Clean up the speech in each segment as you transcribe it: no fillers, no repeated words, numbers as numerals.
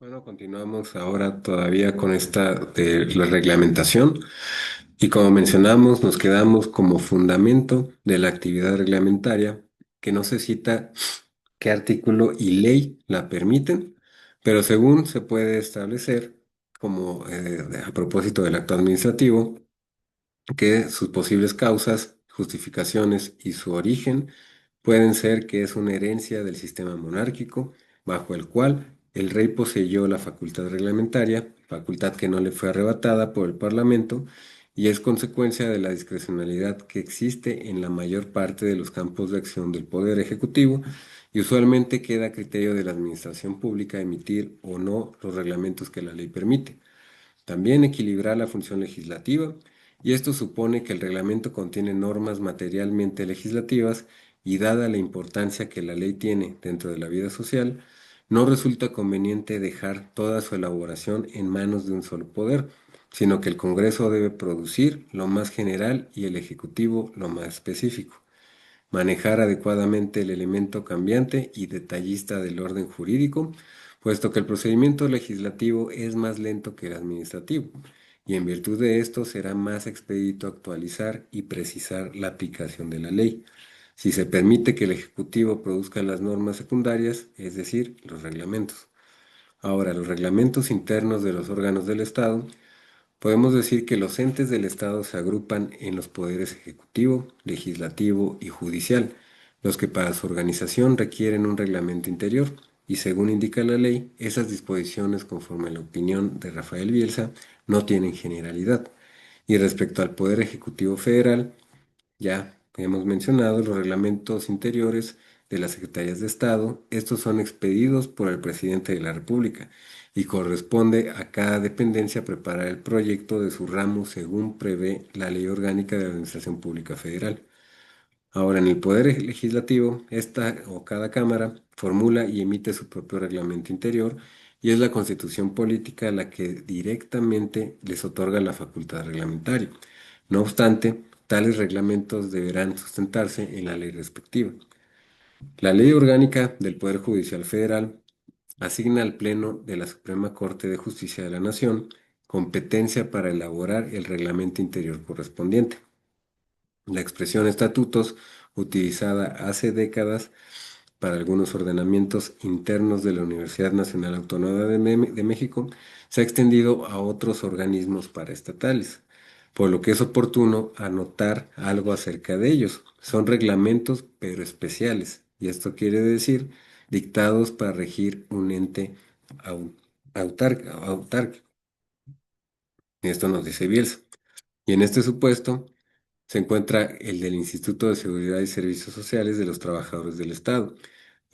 Bueno, continuamos ahora todavía con esta de la reglamentación y como mencionamos, nos quedamos como fundamento de la actividad reglamentaria que no se cita qué artículo y ley la permiten, pero según se puede establecer como a propósito del acto administrativo, que sus posibles causas, justificaciones y su origen pueden ser que es una herencia del sistema monárquico, bajo el cual el rey poseyó la facultad reglamentaria, facultad que no le fue arrebatada por el Parlamento, y es consecuencia de la discrecionalidad que existe en la mayor parte de los campos de acción del Poder Ejecutivo, y usualmente queda a criterio de la administración pública emitir o no los reglamentos que la ley permite. También equilibrar la función legislativa, y esto supone que el reglamento contiene normas materialmente legislativas y dada la importancia que la ley tiene dentro de la vida social, no resulta conveniente dejar toda su elaboración en manos de un solo poder, sino que el Congreso debe producir lo más general y el Ejecutivo lo más específico. Manejar adecuadamente el elemento cambiante y detallista del orden jurídico, puesto que el procedimiento legislativo es más lento que el administrativo, y en virtud de esto será más expedito actualizar y precisar la aplicación de la ley. Si se permite que el Ejecutivo produzca las normas secundarias, es decir, los reglamentos. Ahora, los reglamentos internos de los órganos del Estado. Podemos decir que los entes del Estado se agrupan en los poderes ejecutivo, legislativo y judicial, los que para su organización requieren un reglamento interior, y según indica la ley, esas disposiciones, conforme a la opinión de Rafael Bielsa, no tienen generalidad. Y respecto al Poder Ejecutivo Federal, ya hemos mencionado los reglamentos interiores de las secretarías de Estado. Estos son expedidos por el presidente de la República y corresponde a cada dependencia preparar el proyecto de su ramo según prevé la Ley Orgánica de la Administración Pública Federal. Ahora, en el Poder Legislativo, esta o cada Cámara formula y emite su propio reglamento interior y es la Constitución política la que directamente les otorga la facultad reglamentaria. No obstante, tales reglamentos deberán sustentarse en la ley respectiva. La Ley Orgánica del Poder Judicial Federal asigna al Pleno de la Suprema Corte de Justicia de la Nación competencia para elaborar el reglamento interior correspondiente. La expresión estatutos, utilizada hace décadas para algunos ordenamientos internos de la Universidad Nacional Autónoma de México, se ha extendido a otros organismos paraestatales, por lo que es oportuno anotar algo acerca de ellos. Son reglamentos, pero especiales, y esto quiere decir dictados para regir un ente au- autárquico. Esto nos dice Bielsa. Y en este supuesto, se encuentra el del Instituto de Seguridad y Servicios Sociales de los Trabajadores del Estado.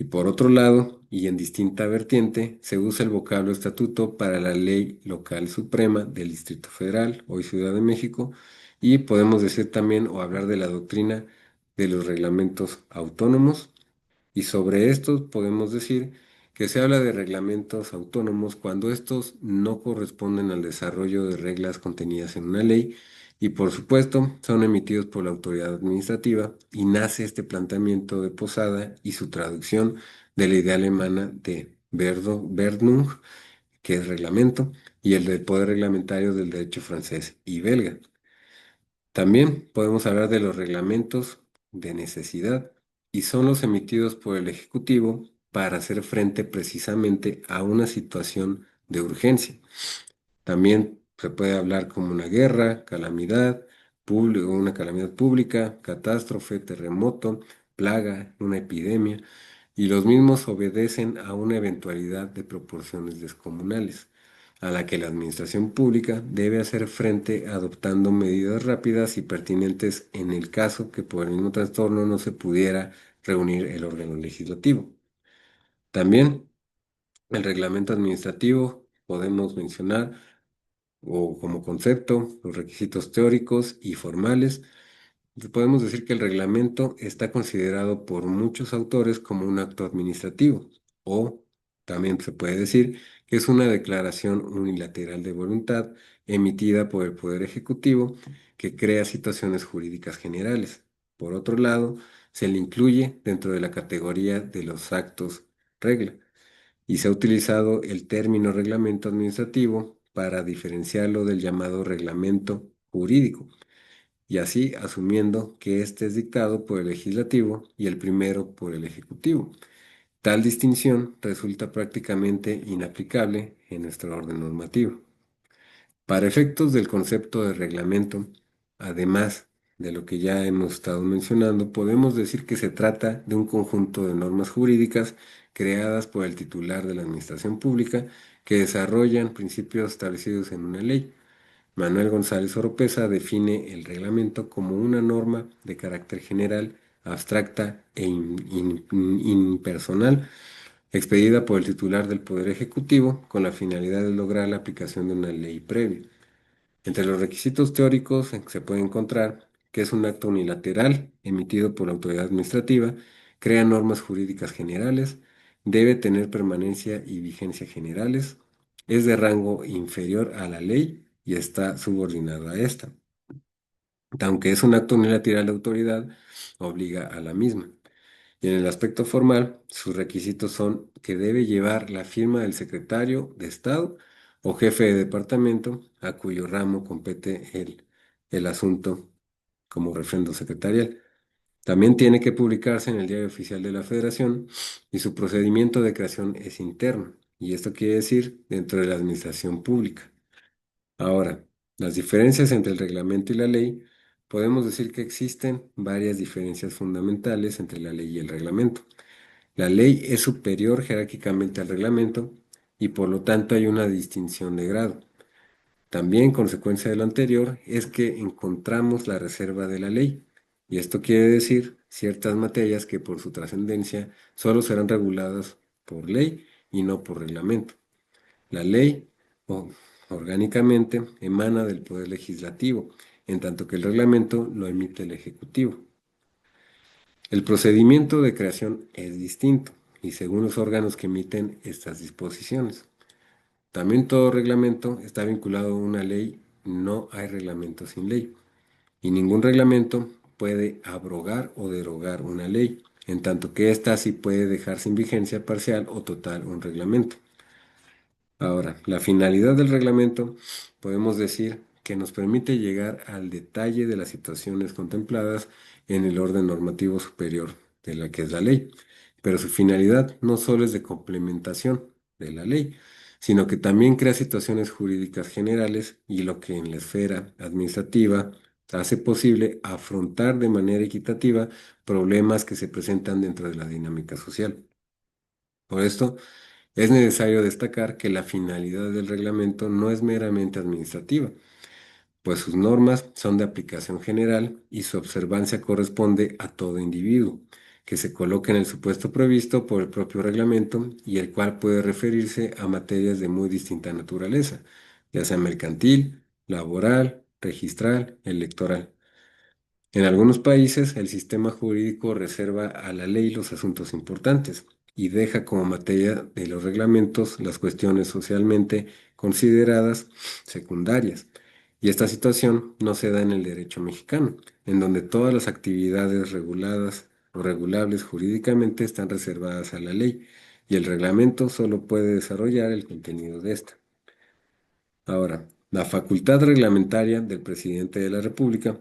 Y por otro lado, y en distinta vertiente, se usa el vocablo estatuto para la Ley Local Suprema del Distrito Federal, hoy Ciudad de México, y podemos decir también o hablar de la doctrina de los reglamentos autónomos, y sobre estos podemos decir que se habla de reglamentos autónomos cuando estos no corresponden al desarrollo de reglas contenidas en una ley y por supuesto son emitidos por la autoridad administrativa y nace este planteamiento de Posada y su traducción de la idea alemana de Verdnung, que es reglamento, y el del poder reglamentario del derecho francés y belga. También podemos hablar de los reglamentos de necesidad y son los emitidos por el Ejecutivo para hacer frente precisamente a una situación de urgencia. También se puede hablar como una guerra, calamidad, una calamidad pública, catástrofe, terremoto, plaga, una epidemia, y los mismos obedecen a una eventualidad de proporciones descomunales, a la que la administración pública debe hacer frente adoptando medidas rápidas y pertinentes en el caso que por el mismo trastorno no se pudiera reunir el órgano legislativo. También el reglamento administrativo podemos mencionar o como concepto, los requisitos teóricos y formales. Podemos decir que el reglamento está considerado por muchos autores como un acto administrativo, o también se puede decir que es una declaración unilateral de voluntad emitida por el Poder Ejecutivo que crea situaciones jurídicas generales. Por otro lado, se le incluye dentro de la categoría de los actos regla. y se ha utilizado el término reglamento administrativo para diferenciarlo del llamado reglamento jurídico, y así asumiendo que éste es dictado por el legislativo y el primero por el ejecutivo. Tal distinción resulta prácticamente inaplicable en nuestro orden normativo. Para efectos del concepto de reglamento, además de lo que ya hemos estado mencionando, podemos decir que se trata de un conjunto de normas jurídicas creadas por el titular de la administración pública que desarrollan principios establecidos en una ley. Manuel González Oropesa define el reglamento como una norma de carácter general, abstracta e impersonal, expedida por el titular del Poder Ejecutivo con la finalidad de lograr la aplicación de una ley previa. Entre los requisitos teóricos se puede encontrar que es un acto unilateral emitido por la autoridad administrativa, crea normas jurídicas generales, debe tener permanencia y vigencia generales, es de rango inferior a la ley y está subordinado a esta. Aunque es un acto unilateral de autoridad, obliga a la misma. Y en el aspecto formal, sus requisitos son que debe llevar la firma del secretario de Estado o jefe de departamento a cuyo ramo compete el asunto como refrendo secretarial. También tiene que publicarse en el Diario Oficial de la Federación y su procedimiento de creación es interno, y esto quiere decir dentro de la administración pública. Ahora, las diferencias entre el reglamento y la ley, podemos decir que existen varias diferencias fundamentales entre la ley y el reglamento. La ley es superior jerárquicamente al reglamento y por lo tanto hay una distinción de grado. También, consecuencia de lo anterior, es que encontramos la reserva de la ley, y esto quiere decir ciertas materias que por su trascendencia solo serán reguladas por ley y no por reglamento. La ley, o- orgánicamente, emana del Poder Legislativo, en tanto que el reglamento lo emite el Ejecutivo. El procedimiento de creación es distinto y según los órganos que emiten estas disposiciones. También todo reglamento está vinculado a una ley, no hay reglamento sin ley, y ningún reglamento puede abrogar o derogar una ley, en tanto que ésta sí puede dejar sin vigencia parcial o total un reglamento. Ahora, la finalidad del reglamento podemos decir que nos permite llegar al detalle de las situaciones contempladas en el orden normativo superior de la que es la ley, pero su finalidad no solo es de complementación de la ley, sino que también crea situaciones jurídicas generales y lo que en la esfera administrativa hace posible afrontar de manera equitativa problemas que se presentan dentro de la dinámica social. Por esto, es necesario destacar que la finalidad del reglamento no es meramente administrativa, pues sus normas son de aplicación general y su observancia corresponde a todo individuo, que se coloque en el supuesto previsto por el propio reglamento y el cual puede referirse a materias de muy distinta naturaleza, ya sea mercantil, laboral, registral, electoral. En algunos países, el sistema jurídico reserva a la ley los asuntos importantes y deja como materia de los reglamentos las cuestiones socialmente consideradas secundarias. Y esta situación no se da en el derecho mexicano, en donde todas las actividades reguladas o regulables jurídicamente están reservadas a la ley y el reglamento solo puede desarrollar el contenido de esta. Ahora, la facultad reglamentaria del presidente de la República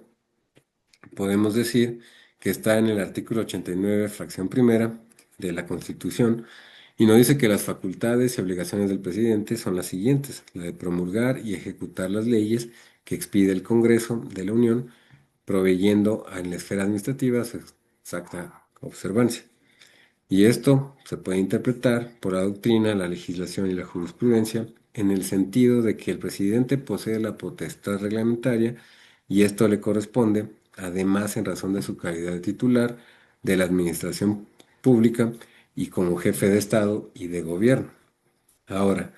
podemos decir que está en el artículo 89, fracción primera de la Constitución, y nos dice que las facultades y obligaciones del presidente son las siguientes: la de promulgar y ejecutar las leyes que expide el Congreso de la Unión, proveyendo en la esfera administrativa su exacta observancia. Y esto se puede interpretar por la doctrina, la legislación y la jurisprudencia en el sentido de que el presidente posee la potestad reglamentaria y esto le corresponde, además en razón de su calidad de titular de la administración pública y como jefe de Estado y de gobierno. Ahora,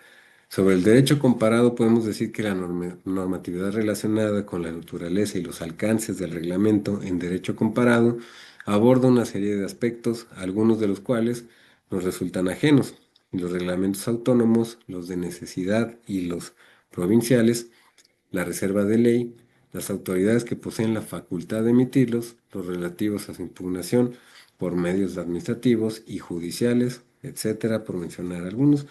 sobre el derecho comparado podemos decir que la normatividad relacionada con la naturaleza y los alcances del reglamento en derecho comparado aborda una serie de aspectos, algunos de los cuales nos resultan ajenos. Y los reglamentos autónomos, los de necesidad y los provinciales, la reserva de ley, las autoridades que poseen la facultad de emitirlos, los relativos a su impugnación por medios administrativos y judiciales, etcétera, por mencionar algunos.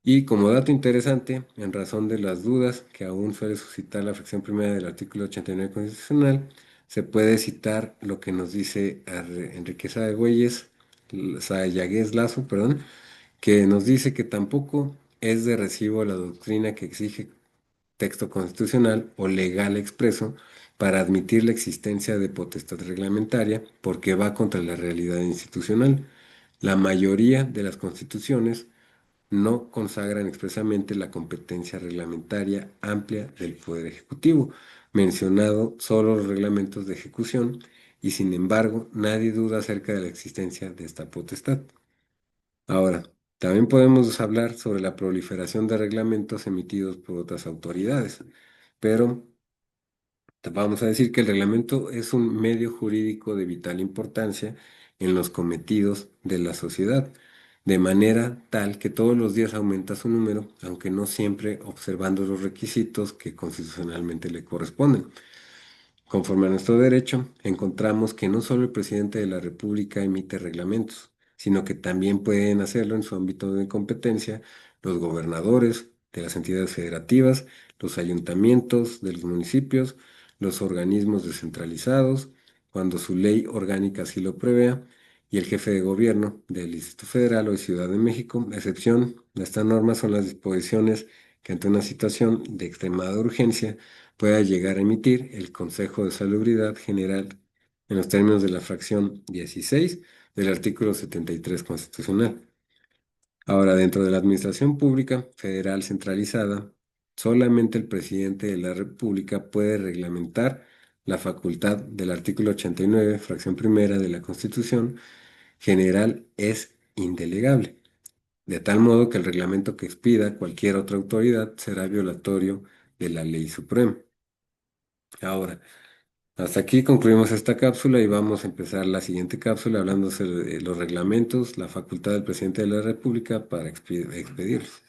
Y como dato interesante, en razón de las dudas que aún suele suscitar la fracción primera del artículo 89 constitucional, se puede citar lo que nos dice Enrique Sayagués Lazo, perdón, que nos dice que tampoco es de recibo la doctrina que exige texto constitucional o legal expreso para admitir la existencia de potestad reglamentaria porque va contra la realidad institucional. La mayoría de las constituciones no consagran expresamente la competencia reglamentaria amplia del Poder Ejecutivo, mencionado solo los reglamentos de ejecución, y sin embargo nadie duda acerca de la existencia de esta potestad. Ahora, también podemos hablar sobre la proliferación de reglamentos emitidos por otras autoridades, pero vamos a decir que el reglamento es un medio jurídico de vital importancia en los cometidos de la sociedad, de manera tal que todos los días aumenta su número, aunque no siempre observando los requisitos que constitucionalmente le corresponden. Conforme a nuestro derecho, encontramos que no solo el presidente de la República emite reglamentos, sino que también pueden hacerlo en su ámbito de competencia los gobernadores de las entidades federativas, los ayuntamientos de los municipios, los organismos descentralizados, cuando su ley orgánica así lo prevea, y el jefe de gobierno del Distrito Federal o de Ciudad de México. A excepción de esta norma son las disposiciones que ante una situación de extremada urgencia pueda llegar a emitir el Consejo de Salubridad General en los términos de la fracción 16 del artículo 73 constitucional. Ahora, dentro de la administración pública federal centralizada, solamente el presidente de la República puede reglamentar la facultad del artículo 89, fracción primera de la Constitución General es indelegable, de tal modo que el reglamento que expida cualquier otra autoridad será violatorio de la ley suprema. Ahora, hasta aquí concluimos esta cápsula y vamos a empezar la siguiente cápsula hablándose de los reglamentos, la facultad del presidente de la República para expedirlos.